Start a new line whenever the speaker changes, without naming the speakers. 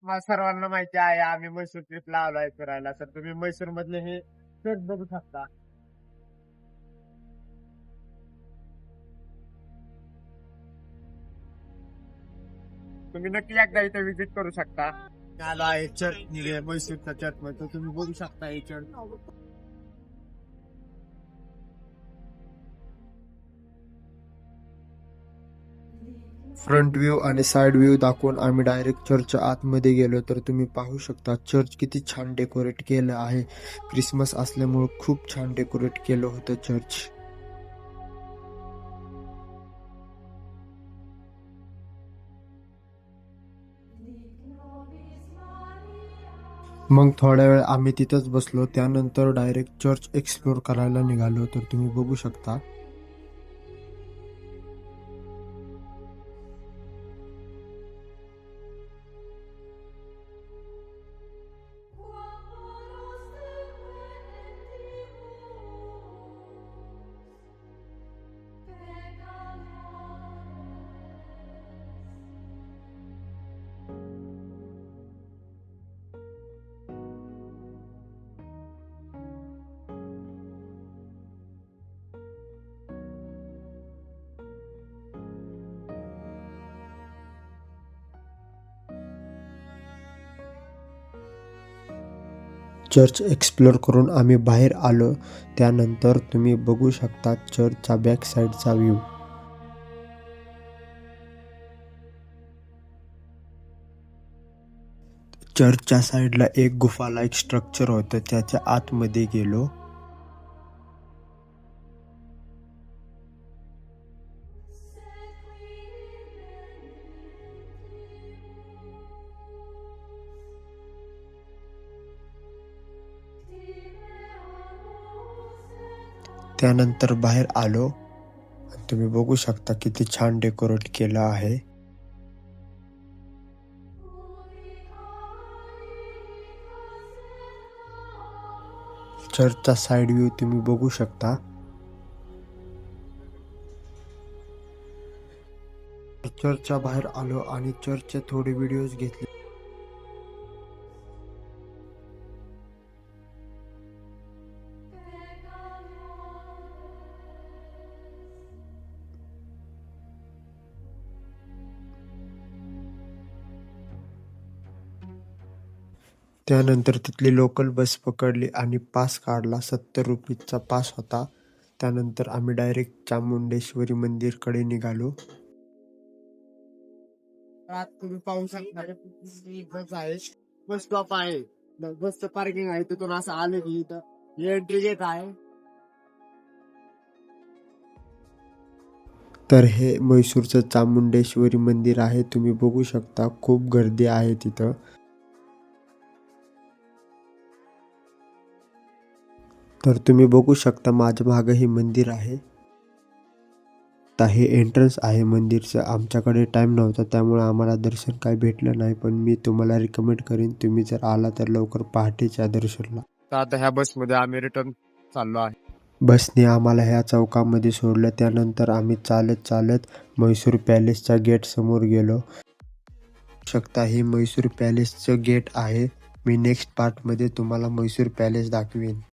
तुम्हाला सर्वांना माहिती आहे आम्ही म्हैसूर ट्रिपला आलोय फिरायला, तर तुम्ही म्हैसूर मधले हे चर्च बघू शकता. तुम्ही नक्की एकदा इथे विजिट करू शकता. आलो आहे चर्च म्हैसूरच्या चर्च मध्ये, तर तुम्ही बघू शकता हे चर्च.
फ्रंट व्ह्यू आणि साइड व्ह्यू दाखवून आम्ही डायरेक्ट चर्चच्या आतमध्ये गेलो. तर तुम्ही पाहू शकता चर्च किती छान डेकोरेट केलं आहे. क्रिसमस असल्यामुळे खूप छान डेकोरेट केलं होतं चर्च. मग थोड्या वेळ आम्ही तिथंच बसलो. त्यानंतर डायरेक्ट चर्च एक्सप्लोर करायला निघालो. तर तुम्ही बघू शकता चर्च एक्सप्लोर करून आम्ही बाहेर आलो. त्यानंतर तुम्ही बघू शकता चर्चचा बॅक साईडचा व्ह्यू. चर्चच्या साईडला एक गुफा लाईक स्ट्रक्चर होतं, त्याच्या आतमध्ये गेलो. त्यानंतर बाहेर आलो. तुम्ही बघू शकता किती छान डेकोरेट केलं आहे. चर्चचा साइड व्ह्यू तुम्ही बघू शकता. चर्चच्या बाहेर आलो आणि चर्चचे थोडे व्हिडिओज घेतले. त्यानंतर तिथली लोकल बस पकडली आणि पास काढला. 70 रुपीजचा पास होता. त्यानंतर आम्ही डायरेक्ट चामुंडेश्वरी मंदिरकडे निघालो.
आत तुम्ही पाहू शकता बस आहे, बस स्टॉप आहे, बसचं पार्किंग आहे. तिथून असं आलं की इथं एंट्री गेट आहे.
तर हे म्हैसूरचं चामुंडेश्वरी मंदिर आहे. तुम्ही बघू शकता खूप गर्दी आहे तिथं. तर तुम्ही बघू शकता माझ्या मागं हे मंदिर आहे. आता हे एंट्रन्स आहे मंदिरचं. आमच्याकडे टाइम नव्हता त्यामुळे आम्हाला दर्शन काही भेटलं नाही, पण मी तुम्हाला रिकमेंड करीन तुम्ही जर आला तर लवकर पहाटेच्या दर्शनला.
तर आता ह्या बसमध्ये आम्ही रिटर्न चाललो आहे.
बसने आम्हाला ह्या चौकामध्ये सोडलं. त्यानंतर आम्ही चालत चालत म्हैसूर पॅलेसच्या गेट समोर गेलो. शकता हे म्हैसूर पॅलेसचं गेट आहे. मी नेक्स्ट पार्टमध्ये तुम्हाला म्हैसूर पॅलेस दाखवीन.